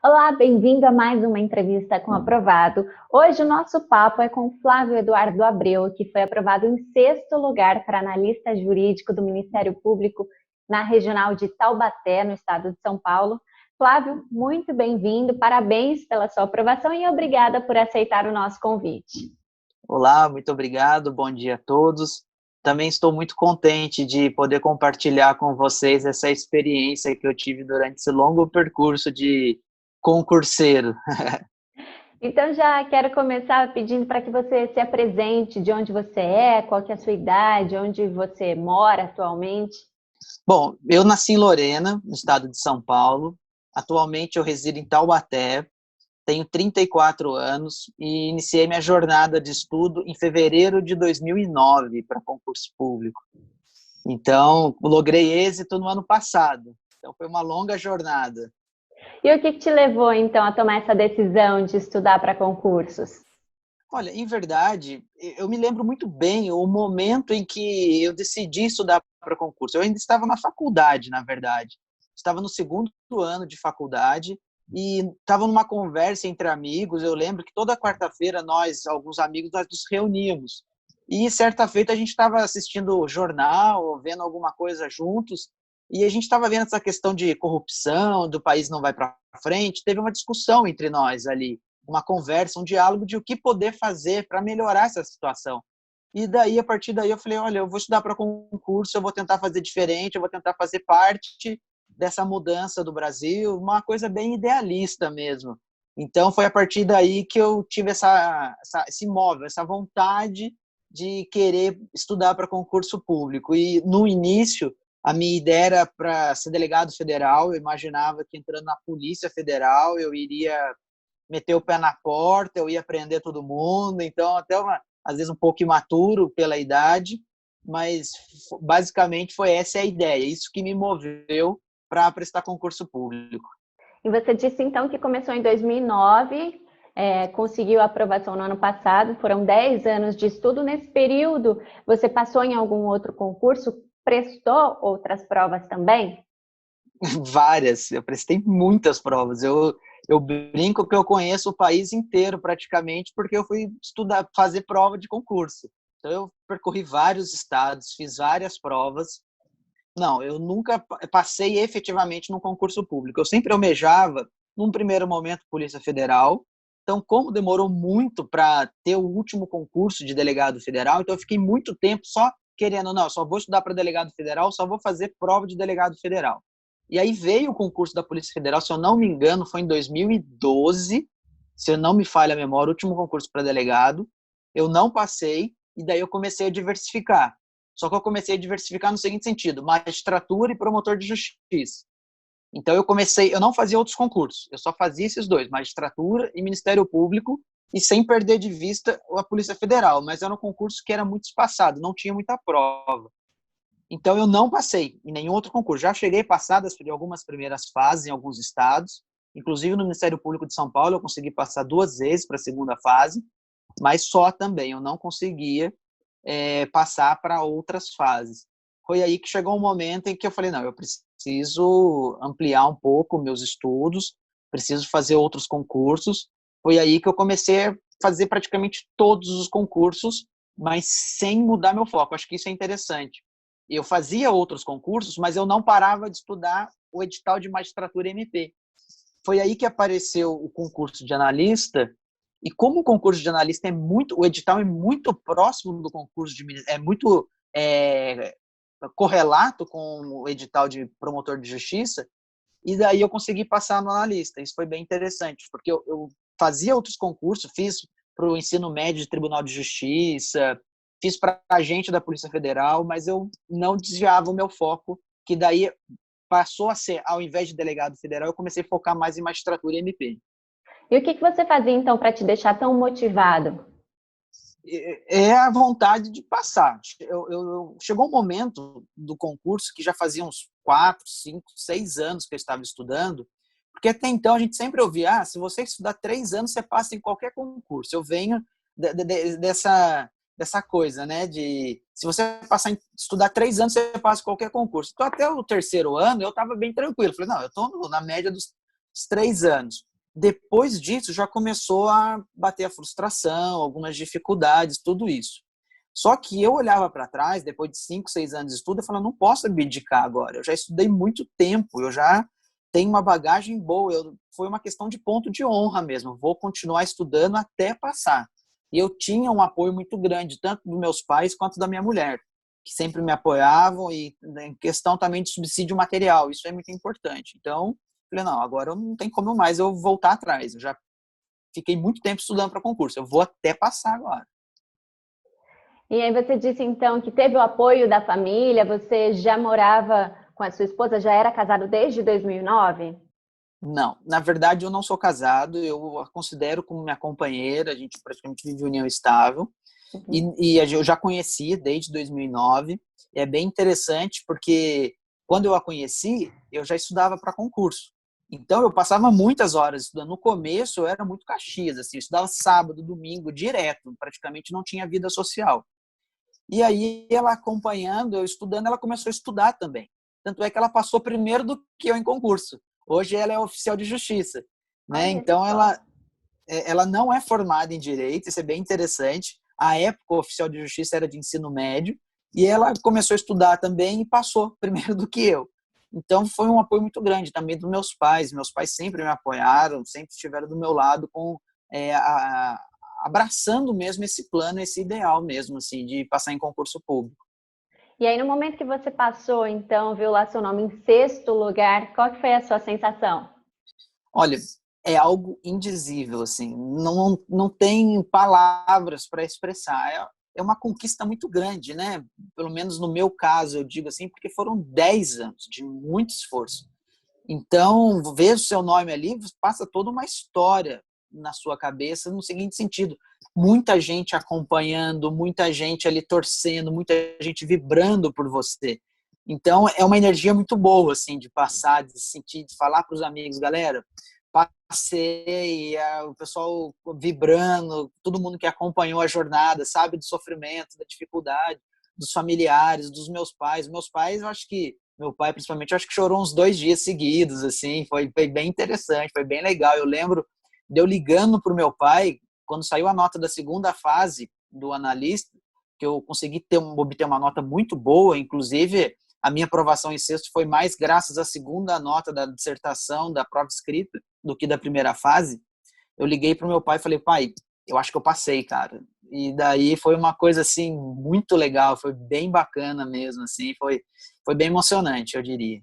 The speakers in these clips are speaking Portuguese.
Olá, bem-vindo a mais uma entrevista com Aprovado. Hoje o nosso papo é com Flávio Eduardo Abreu, que foi aprovado em sexto lugar para analista jurídico do Ministério Público na Regional de Taubaté, no estado de São Paulo. Flávio, muito bem-vindo, parabéns pela sua aprovação e obrigada por aceitar o nosso convite. Olá, muito obrigado, bom dia a todos. Também estou muito contente de poder compartilhar com vocês essa experiência que eu tive durante esse longo percurso de concurseiro. Então já quero começar pedindo para que você se apresente, de onde você é, qual que é a sua idade, onde você mora atualmente. Bom, eu nasci em Lorena, no estado de São Paulo. Atualmente eu resido em Taubaté, tenho 34 anos e iniciei minha jornada de estudo em fevereiro de 2009 para concurso público. Então, logrei êxito no ano passado. Então, foi uma longa jornada. E o que te levou, então, a tomar essa decisão de estudar para concursos? Olha, em verdade, eu me lembro muito bem o momento em que eu decidi estudar para concurso. Eu ainda estava na faculdade, na verdade. Estava no segundo ano de faculdade e estava numa conversa entre amigos. Eu lembro que toda quarta-feira nós, alguns amigos, nós nos reuníamos. E certa feita a gente estava assistindo o jornal, vendo alguma coisa juntos, e a gente estava vendo essa questão de corrupção, do país não vai para frente. Teve uma discussão entre nós ali, uma conversa, um diálogo de o que poder fazer para melhorar essa situação. E daí, a partir daí, eu falei, olha, eu vou estudar para concurso, eu vou tentar fazer diferente, eu vou tentar fazer parte dessa mudança do Brasil, uma coisa bem idealista mesmo. Então, foi a partir daí que eu tive esse móvel, essa vontade de querer estudar para concurso público. E, no início, a minha ideia era para ser delegado federal. Eu imaginava que entrando na Polícia Federal eu iria meter o pé na porta, eu ia prender todo mundo. Então, às vezes um pouco imaturo pela idade, mas basicamente foi essa a ideia, isso que me moveu para prestar concurso público. E você disse, então, que começou em 2009, conseguiu a aprovação no ano passado, foram 10 anos de estudo. Nesse período, você passou em algum outro concurso? Prestou outras provas também? Várias, eu prestei muitas provas. Eu brinco que eu conheço o país inteiro praticamente, porque eu fui estudar, fazer prova de concurso. Então eu percorri vários estados, fiz várias provas. Não, eu nunca passei efetivamente num concurso público. Eu sempre almejava, num primeiro momento, Polícia Federal. Então, como demorou muito para ter o último concurso de delegado federal, então eu fiquei muito tempo só querendo, não, só vou estudar para delegado federal, só vou fazer prova de delegado federal. E aí veio o concurso da Polícia Federal, se eu não me engano, foi em 2012, se eu não me falha a memória, o último concurso para delegado. Eu não passei, e daí eu comecei a diversificar. Só que eu comecei a diversificar no seguinte sentido: magistratura e promotor de justiça. Então eu não fazia outros concursos, eu só fazia esses dois, magistratura e Ministério Público, e sem perder de vista a Polícia Federal, mas era um concurso que era muito espaçado, não tinha muita prova. Então eu não passei em nenhum outro concurso. Já cheguei a passar de algumas primeiras fases em alguns estados, inclusive no Ministério Público de São Paulo eu consegui passar 2 vezes para a segunda fase, mas só também, eu não conseguia passar para outras fases. Foi aí que chegou um momento em que eu falei, não, eu preciso ampliar um pouco meus estudos, preciso fazer outros concursos. Foi aí que eu comecei a fazer praticamente todos os concursos, mas sem mudar meu foco. Acho que isso é interessante. Eu fazia outros concursos, mas eu não parava de estudar o edital de magistratura MP. Foi aí que apareceu o concurso de analista. E como o concurso de analista o edital é muito próximo do concurso é muito correlato com o edital de promotor de justiça, e daí eu consegui passar no analista. Isso foi bem interessante, porque eu fazia outros concursos, fiz para o ensino médio de Tribunal de Justiça, fiz para agente da Polícia Federal, mas eu não desviava o meu foco, que daí passou a ser, ao invés de delegado federal, eu comecei a focar mais em magistratura e MP. E o que você fazia, então, para te deixar tão motivado? É a vontade de passar. Chegou um momento do concurso que já fazia uns 4, 5, 6 anos que eu estava estudando, porque até então a gente sempre ouvia, se você estudar 3 anos, você passa em qualquer concurso. Eu venho dessa coisa, né, de se você estudar 3 anos, você passa em qualquer concurso. Então, até o terceiro ano, eu estava bem tranquilo. Falei, não, eu estou na média dos 3 anos. Depois disso, já começou a bater a frustração, algumas dificuldades, tudo isso. Só que eu olhava para trás, depois de 5, 6 anos de estudo, eu falava, não posso abdicar agora. Eu já estudei muito tempo, eu já tenho uma bagagem boa. Foi uma questão de ponto de honra mesmo. Vou continuar estudando até passar. E eu tinha um apoio muito grande, tanto dos meus pais quanto da minha mulher, que sempre me apoiavam, e em questão também de subsídio material. Isso é muito importante. Então, falei, não, agora não tem como mais eu voltar atrás. Eu já fiquei muito tempo estudando para concurso. Eu vou até passar agora. E aí você disse, então, que teve o apoio da família, você já morava com a sua esposa, já era casado desde 2009? Não, na verdade eu não sou casado, eu a considero como minha companheira, a gente praticamente vive união estável, Uhum. e eu já conheci desde 2009. É bem interessante porque quando eu a conheci, eu já estudava para concurso. Então eu passava muitas horas estudando. No começo eu era muito Caxias, assim, eu estudava sábado, domingo, direto, praticamente não tinha vida social. E aí ela acompanhando, eu estudando, ela começou a estudar também. Tanto é que ela passou primeiro do que eu em concurso. Hoje ela é oficial de justiça, né? Olha Então só. ela não é formada em direito, isso é bem interessante. A época o oficial de justiça era de ensino médio e ela começou a estudar também e passou primeiro do que eu. Então foi um apoio muito grande também dos meus pais. Meus pais sempre me apoiaram, sempre estiveram do meu lado com abraçando mesmo esse plano, esse ideal mesmo, assim, de passar em concurso público. E aí, no momento que você passou, então, viu lá seu nome em sexto lugar, qual que foi a sua sensação? Olha, é algo indizível, assim, não tem palavras para expressar. É uma conquista muito grande, né? Pelo menos no meu caso, eu digo assim, porque foram 10 anos de muito esforço. Então, ver o seu nome ali, passa toda uma história na sua cabeça, no seguinte sentido: muita gente acompanhando, muita gente ali torcendo, muita gente vibrando por você. Então, é uma energia muito boa, assim, de passar, de sentir, de falar para os amigos, galera, passei, o pessoal vibrando, todo mundo que acompanhou a jornada, sabe do sofrimento, da dificuldade, dos familiares, dos meus pais. Meus pais, eu acho que meu pai, principalmente, eu acho que chorou uns 2 dias seguidos, assim, foi bem interessante, foi bem legal. Eu lembro de eu ligando para o meu pai, quando saiu a nota da segunda fase do analista, que eu consegui obter uma nota muito boa, inclusive a minha aprovação em sexto foi mais graças à segunda nota da dissertação, da prova escrita, do que da primeira fase. Eu liguei para o meu pai e falei, pai, eu acho que eu passei, cara. E daí foi uma coisa, assim, muito legal, foi bem bacana mesmo, assim, foi bem emocionante, eu diria.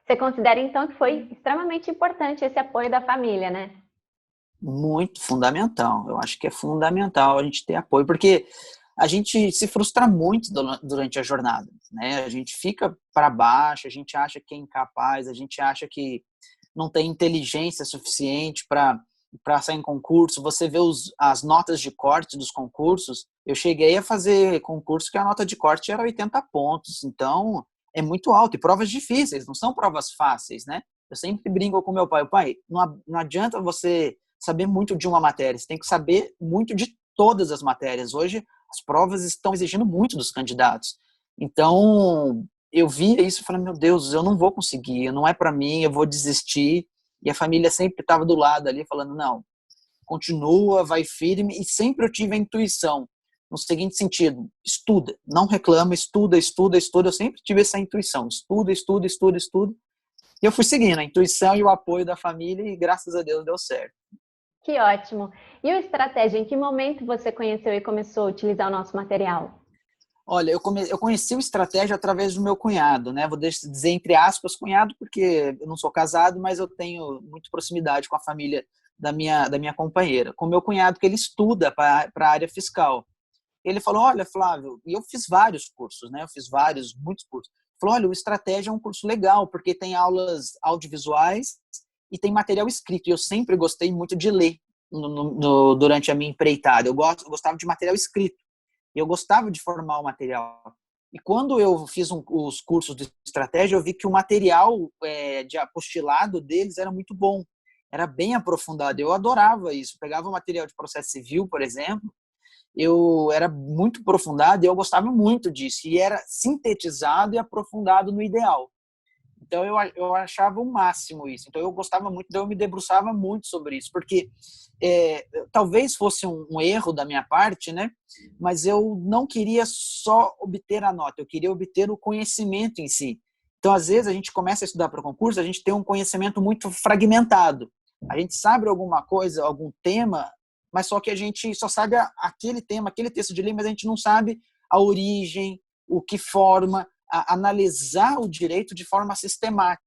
Você considera, então, que foi extremamente importante esse apoio da família, né? Muito fundamental. Eu acho que é fundamental a gente ter apoio, porque a gente se frustra muito durante a jornada, né? A gente fica para baixo, a gente acha que é incapaz, a gente acha que não tem inteligência suficiente para sair em concurso. Você vê as notas de corte dos concursos. Eu cheguei a fazer concurso que a nota de corte era 80 pontos, então é muito alto. E provas difíceis, não são provas fáceis, né? Eu sempre brinco com meu pai, pai, não adianta você saber muito de uma matéria, você tem que saber muito de todas as matérias. Hoje as provas estão exigindo muito dos candidatos. Então, eu via isso e falei, meu Deus, eu não vou conseguir, não é para mim, eu vou desistir. E a família sempre estava do lado ali, falando, não, continua, vai firme. E sempre eu tive a intuição, no seguinte sentido, estuda, não reclama, estuda, estuda, estuda. Eu sempre tive essa intuição, estuda, estuda, estuda, estuda. E eu fui seguindo a intuição e o apoio da família e graças a Deus deu certo. Que ótimo. E o estratégia, em que momento você conheceu e começou a utilizar o nosso material? Olha, eu conheci o estratégia através do meu cunhado, né? Vou dizer entre aspas cunhado, porque eu não sou casado, mas eu tenho muita proximidade com a família da minha companheira. Com o meu cunhado, que ele estuda para a área fiscal. Ele falou, olha, Flávio, e eu fiz vários cursos, né? Eu fiz muitos cursos. Ele falou, olha, o estratégia é um curso legal, porque tem aulas audiovisuais e tem material escrito. E eu sempre gostei muito de ler durante a minha empreitada. Eu gostava de material escrito. E eu gostava de formar o material. E quando eu fiz os cursos de estratégia, eu vi que o material de apostilado deles era muito bom, era bem aprofundado. Eu adorava isso. Eu pegava o material de processo civil, por exemplo, eu era muito aprofundado e eu gostava muito disso. E era sintetizado e aprofundado no ideal. Então, eu achava o máximo isso. Então, eu gostava muito, eu me debruçava muito sobre isso, porque talvez fosse um erro da minha parte, né? Mas eu não queria só obter a nota, eu queria obter o conhecimento em si. Então, às vezes, a gente começa a estudar para concurso, a gente tem um conhecimento muito fragmentado. A gente sabe alguma coisa, algum tema, mas só que a gente só sabe aquele tema, aquele texto de lei, mas a gente não sabe a origem, o que forma, analisar o direito de forma sistemática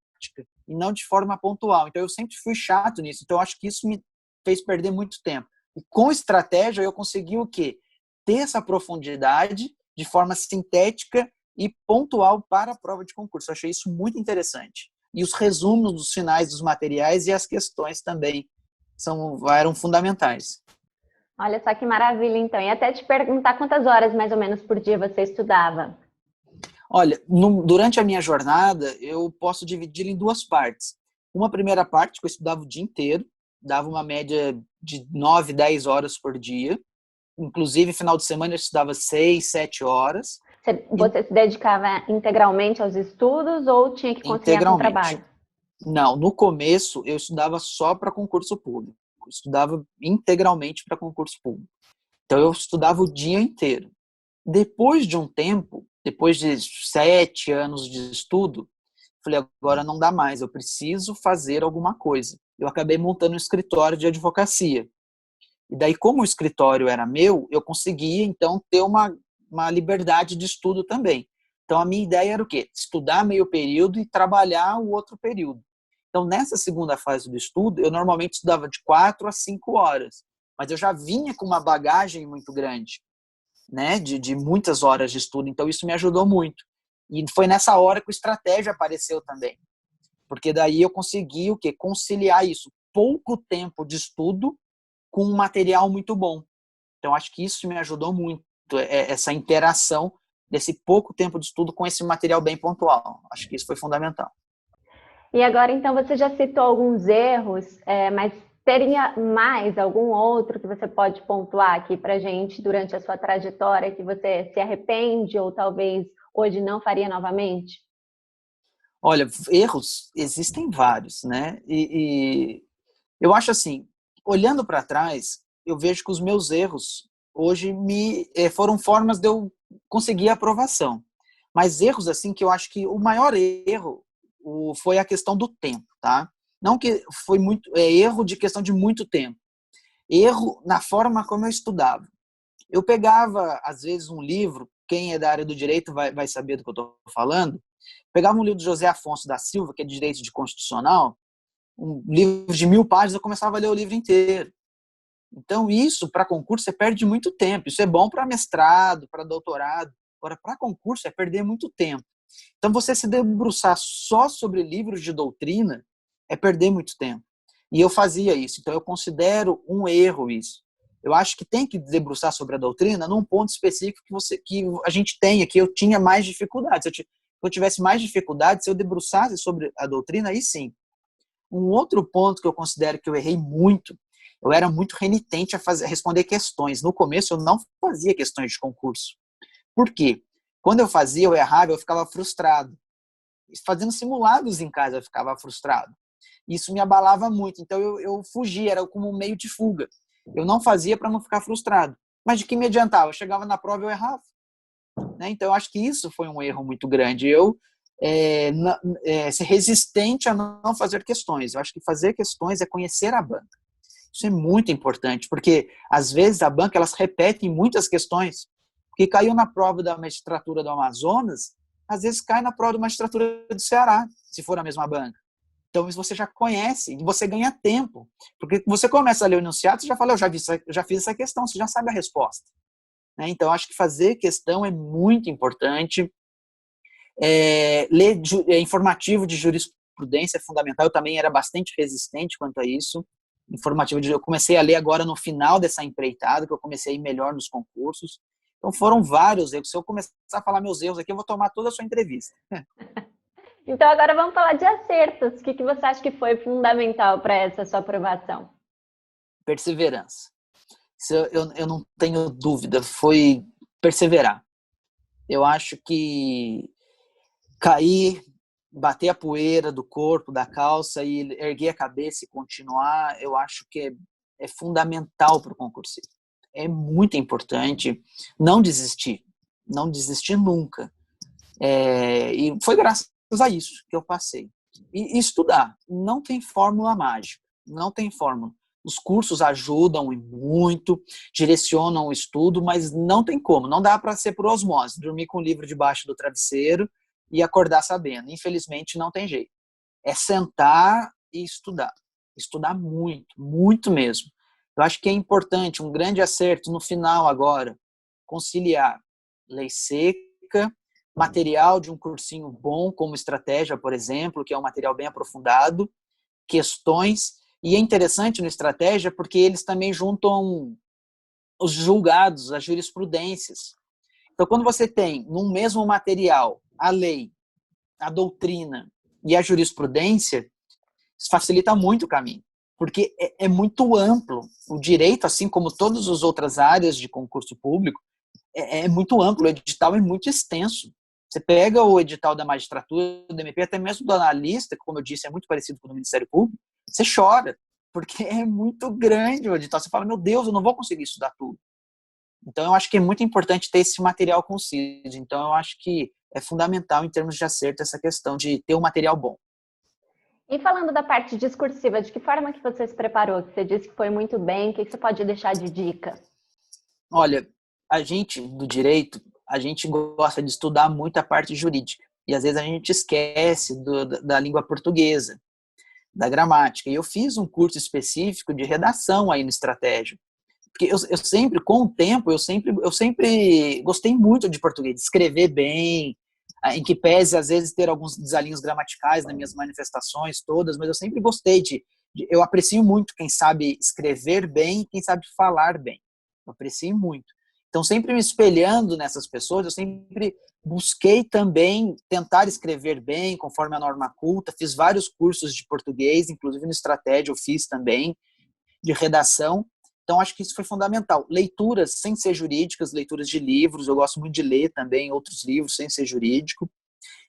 e não de forma pontual. Então, eu sempre fui chato nisso. Então, eu acho que isso me fez perder muito tempo. E com estratégia, eu consegui o quê? Ter essa profundidade de forma sintética e pontual para a prova de concurso. Eu achei isso muito interessante. E os resumos dos finais dos materiais e as questões também eram fundamentais. Olha só que maravilha, então. E até te perguntar quantas horas, mais ou menos, por dia você estudava? Olha, durante a minha jornada, eu posso dividir em duas partes. Uma primeira parte, que eu estudava o dia inteiro, dava uma média de 9, 10 horas por dia. Inclusive, final de semana, eu estudava 6, 7 horas. Você se dedicava integralmente aos estudos ou tinha que conciliar com o Integralmente. trabalho? Não, no começo, eu estudava só para concurso público. Eu estudava integralmente para concurso público. Então, eu estudava o dia inteiro. Depois de um tempo, depois de 7 anos de estudo, falei, agora não dá mais, eu preciso fazer alguma coisa. Eu acabei montando um escritório de advocacia. E daí, como o escritório era meu, eu conseguia, então, ter uma liberdade de estudo também. Então, a minha ideia era o quê? Estudar meio período e trabalhar o outro período. Então, nessa segunda fase do estudo, eu normalmente estudava de 4 a 5 horas. Mas eu já vinha com uma bagagem muito grande, né, de muitas horas de estudo, então isso me ajudou muito. E foi nessa hora que o estratégia apareceu também, porque daí eu consegui o quê? Conciliar isso, pouco tempo de estudo com um material muito bom. Então acho que isso me ajudou muito, essa interação desse pouco tempo de estudo com esse material bem pontual. Acho que isso foi fundamental. E agora, então, você já citou alguns erros, mas teria mais algum outro que você pode pontuar aqui para a gente durante a sua trajetória que você se arrepende ou talvez hoje não faria novamente? Olha, erros existem vários, né? E eu acho assim, olhando para trás, eu vejo que os meus erros hoje foram formas de eu conseguir a aprovação. Mas erros assim que eu acho que o maior erro foi a questão do tempo, tá? Não que foi muito erro de questão de muito tempo. Erro na forma como eu estudava. Eu pegava às vezes um livro, quem é da área do direito vai saber do que eu estou falando. Pegava um livro de José Afonso da Silva, que é de direito de constitucional, um livro de 1000 páginas, eu começava a ler o livro inteiro. Então, isso, para concurso, você perde muito tempo. Isso é bom para mestrado, para doutorado. Agora, para concurso, é perder muito tempo. Então, você se debruçar só sobre livros de doutrina é perder muito tempo. E eu fazia isso. Então, eu considero um erro isso. Eu acho que tem que debruçar sobre a doutrina num ponto específico que a gente tenha, que eu tinha mais dificuldades. Se eu tivesse mais dificuldades, se eu debruçasse sobre a doutrina, aí sim. Um outro ponto que eu considero que eu errei muito, eu era muito renitente a responder questões. No começo, eu não fazia questões de concurso. Por quê? Quando eu fazia, eu errava, eu ficava frustrado. Fazendo simulados em casa, eu ficava frustrado. Isso me abalava muito. Então, eu fugia, era como um meio de fuga. Eu não fazia para não ficar frustrado. Mas de que me adiantava? Eu chegava na prova e eu errava. Né? Então, eu acho que isso foi um erro muito grande. Eu ser resistente a não fazer questões. Eu acho que fazer questões é conhecer a banca. Isso é muito importante, porque às vezes a banca elas repetem muitas questões. Porque caiu na prova da magistratura do Amazonas, às vezes cai na prova da magistratura do Ceará, se for a mesma banca. Então você já conhece e você ganha tempo. Porque você começa a ler o enunciado, você já fala, eu já fiz essa questão, você já sabe a resposta. Né? Então acho que fazer questão é muito importante. Ler informativo de jurisprudência é fundamental. Eu também era bastante resistente quanto a isso. Eu comecei a ler agora no final dessa empreitada, que eu comecei a ir melhor nos concursos. Então foram vários erros. Se eu começar a falar meus erros aqui, eu vou tomar toda a sua entrevista. Então, agora vamos falar de acertos. O que você acha que foi fundamental para essa sua aprovação? Perseverança. Isso eu não tenho dúvida, foi perseverar. Eu acho que cair, bater a poeira do corpo, da calça e erguer a cabeça e continuar, eu acho que é fundamental para o concurso. É muito importante não desistir, não desistir nunca. E foi graças a isso que eu passei. E estudar, não tem fórmula mágica, não tem fórmula. Os cursos ajudam muito, direcionam o estudo, mas não tem como, não dá para ser por osmose, dormir com o livro debaixo do travesseiro e acordar sabendo. Infelizmente, não tem jeito. É sentar e estudar muito, muito mesmo. Eu acho que é importante, um grande acerto no final agora, conciliar lei seca, material de um cursinho bom, como estratégia, por exemplo, que é um material bem aprofundado, questões, e é interessante no estratégia porque eles também juntam os julgados, as jurisprudências. Então, quando você tem num mesmo material a lei, a doutrina e a jurisprudência, isso facilita muito o caminho, porque é muito amplo. O direito, assim como todas as outras áreas de concurso público, é muito amplo, o edital é muito extenso. Você pega o edital da magistratura, do MP, até mesmo do analista, que, como eu disse, é muito parecido com o do Ministério Público, você chora, porque é muito grande o edital. Você fala, meu Deus, eu não vou conseguir estudar tudo. Então, eu acho que é muito importante ter esse material conciso. Então, eu acho que é fundamental, em termos de acerto, essa questão de ter um material bom. E falando da parte discursiva, de que forma que você se preparou? Que você disse que foi muito bem, o que você pode deixar de dica? Olha, a gente do direito, a gente gosta de estudar muito a parte jurídica. E às vezes a gente esquece da língua portuguesa, da gramática. E eu fiz um curso específico de redação aí no Estratégia. Porque eu sempre, com o tempo, eu sempre gostei muito de português, de escrever bem, em que pese, às vezes, ter alguns desalinhos gramaticais nas minhas manifestações todas, mas eu sempre gostei eu aprecio muito quem sabe escrever bem e quem sabe falar bem. Eu aprecio muito. Então, sempre me espelhando nessas pessoas, eu sempre busquei também tentar escrever bem, conforme a norma culta, fiz vários cursos de português, inclusive no Estratégia eu fiz também, de redação. Então, acho que isso foi fundamental. Leituras sem ser jurídicas, leituras de livros, eu gosto muito de ler também outros livros sem ser jurídico.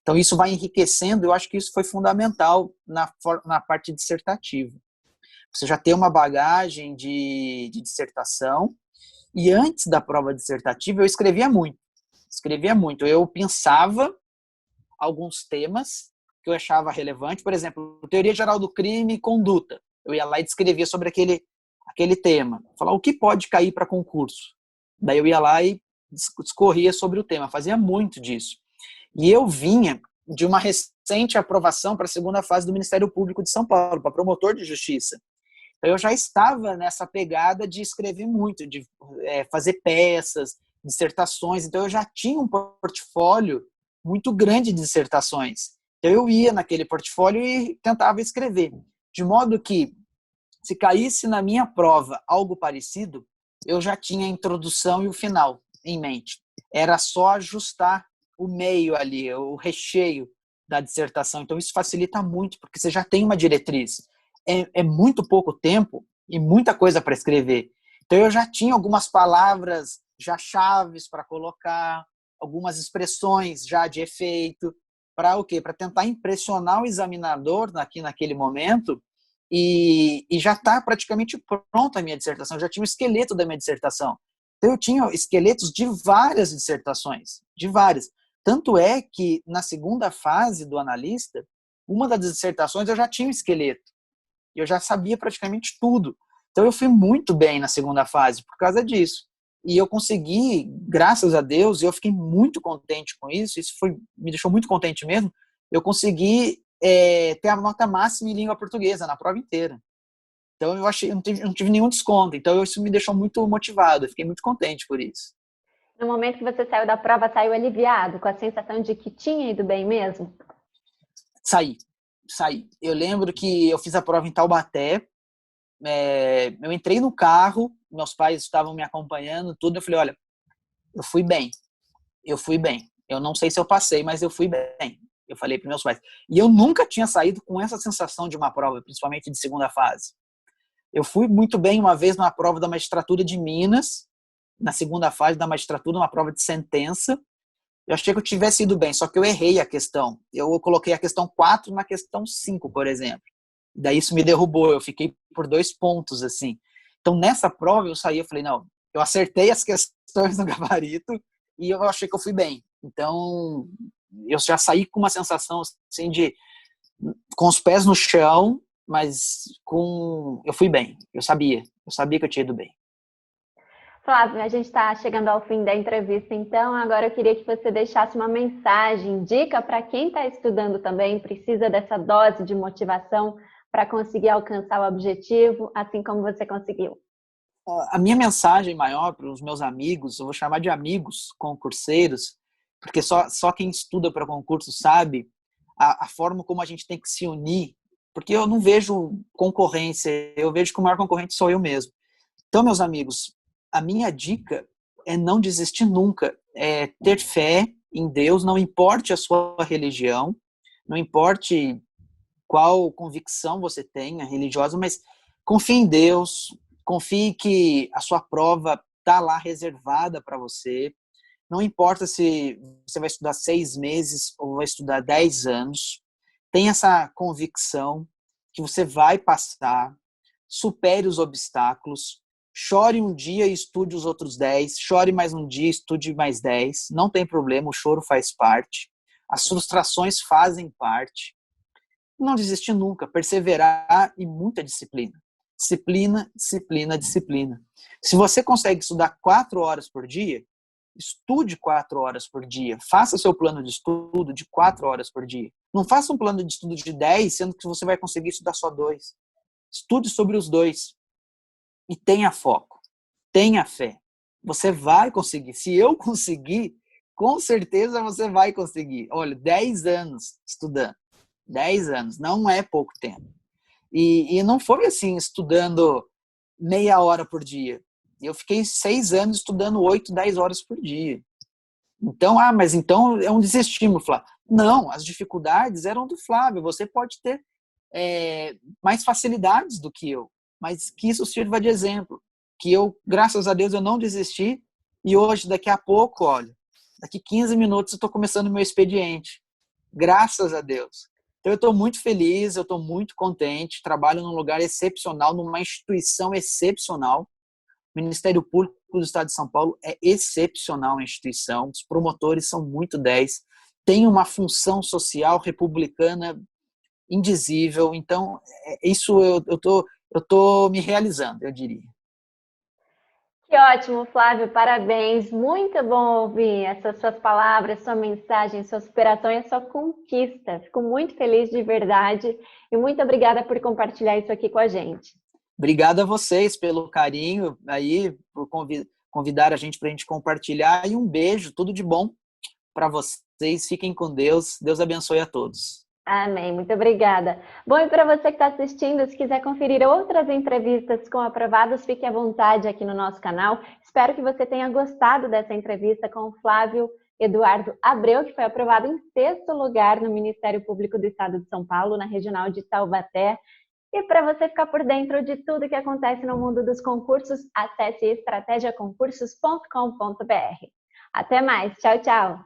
Então, isso vai enriquecendo, eu acho que isso foi fundamental na parte dissertativa. Você já tem uma bagagem de dissertação, e antes da prova dissertativa eu escrevia muito. Eu pensava alguns temas que eu achava relevante, por exemplo, teoria geral do crime e conduta. Eu ia lá e descrevia sobre aquele tema. Falar o que pode cair para concurso. Daí eu ia lá e discorria sobre o tema. Fazia muito disso. E eu vinha de uma recente aprovação para a segunda fase do Ministério Público de São Paulo, para promotor de justiça. Então eu já estava nessa pegada de escrever muito, de fazer peças, dissertações. Então eu já tinha um portfólio muito grande de dissertações. Então eu ia naquele portfólio e tentava escrever. De modo que, se caísse na minha prova algo parecido, eu já tinha a introdução e o final em mente. Era só ajustar o meio ali, o recheio da dissertação. Então isso facilita muito, porque você já tem uma diretriz. É muito pouco tempo e muita coisa para escrever. Então eu já tinha algumas palavras já chaves para colocar, algumas expressões já de efeito, para o quê? Para tentar impressionar o examinador naquele momento, e já está praticamente pronta a minha dissertação, eu já tinha o esqueleto da minha dissertação. Então eu tinha esqueletos de várias dissertações, de várias. Tanto é que na segunda fase do analista, uma das dissertações eu já tinha um esqueleto, eu já sabia praticamente tudo. Então eu fui muito bem na segunda fase por causa disso. E eu consegui, graças a Deus, e eu fiquei muito contente com isso, me deixou muito contente mesmo, eu consegui ter a nota máxima em língua portuguesa na prova inteira. Então eu não tive nenhum desconto, então isso me deixou muito motivado, eu fiquei muito contente por isso. No momento que você saiu da prova, saiu aliviado, com a sensação de que tinha ido bem mesmo? Saí. Eu lembro que eu fiz a prova em Taubaté, eu entrei no carro, meus pais estavam me acompanhando, tudo, eu falei, olha, eu fui bem. Eu não sei se eu passei, mas eu fui bem. Eu falei para meus pais. E eu nunca tinha saído com essa sensação de uma prova, principalmente de segunda fase. Eu fui muito bem uma vez numa prova da magistratura de Minas, na segunda fase da magistratura, uma prova de sentença, Eu achei que eu tivesse ido bem, só que eu errei a questão. Eu coloquei a questão 4 na questão 5, por exemplo. Daí isso me derrubou, eu fiquei por 2 pontos, assim. Então, nessa prova, eu saí, eu falei, não, eu acertei as questões no gabarito e eu achei que eu fui bem. Então, eu já saí com uma sensação, assim, com os pés no chão, mas eu fui bem. Eu sabia que eu tinha ido bem. Flávio, a gente está chegando ao fim da entrevista, então agora eu queria que você deixasse uma mensagem, dica para quem está estudando também, precisa dessa dose de motivação para conseguir alcançar o objetivo, assim como você conseguiu. A minha mensagem maior para os meus amigos, eu vou chamar de amigos concurseiros, porque só quem estuda para concurso sabe a forma como a gente tem que se unir, porque eu não vejo concorrência, eu vejo que o maior concorrente sou eu mesmo. Então, meus amigos, a minha dica é não desistir nunca, é ter fé em Deus, não importe a sua religião, não importe qual convicção você tenha religiosa, mas confie em Deus, confie que a sua prova está lá reservada para você. Não importa se você vai estudar 6 meses ou vai estudar 10 anos, tenha essa convicção que você vai passar, supere os obstáculos, chore um dia e estude os outros 10, chore mais um dia e estude mais 10, não tem problema, o choro faz parte, as frustrações fazem parte. Não desistir nunca, perseverar e muita disciplina. Disciplina, disciplina, disciplina. Se você consegue estudar 4 horas por dia, estude 4 horas por dia. Faça seu plano de estudo de 4 horas por dia. Não faça um plano de estudo de 10, sendo que você vai conseguir estudar só 2. Estude sobre os 2. E tenha foco. Tenha fé. Você vai conseguir. Se eu conseguir, com certeza você vai conseguir. Olha, 10 anos estudando. 10 anos, não é pouco tempo. E não foi assim, estudando meia hora por dia. Eu fiquei 6 anos estudando 8, 10 horas por dia. Então, mas então é um desestímulo, Flávio. Não, as dificuldades eram do Flávio. Você pode ter mais facilidades do que eu, mas que isso sirva de exemplo. Que eu, graças a Deus, eu não desisti e hoje, daqui a pouco, olha, daqui 15 minutos eu estou começando o meu expediente. Graças a Deus. Então, eu estou muito feliz, eu estou muito contente, trabalho num lugar excepcional, numa instituição excepcional. O Ministério Público do Estado de São Paulo é excepcional a instituição, os promotores são muito 10, tem uma função social republicana indizível, então isso eu tô me realizando, eu diria. Que ótimo, Flávio, parabéns. Muito bom ouvir essas suas palavras, sua mensagem, sua superação e a sua conquista. Fico muito feliz de verdade e muito obrigada por compartilhar isso aqui com a gente. Obrigado a vocês pelo carinho aí, por convidar a gente para a gente compartilhar e um beijo, tudo de bom para vocês. Fiquem com Deus. Deus abençoe a todos. Amém, muito obrigada. Bom, e para você que está assistindo, se quiser conferir outras entrevistas com aprovados, fique à vontade aqui no nosso canal. Espero que você tenha gostado dessa entrevista com o Flávio Eduardo Abreu, que foi aprovado em 6º lugar no Ministério Público do Estado de São Paulo, na Regional de Taubaté. E para você ficar por dentro de tudo que acontece no mundo dos concursos, acesse estrategiaconcursos.com.br. Até mais, tchau, tchau!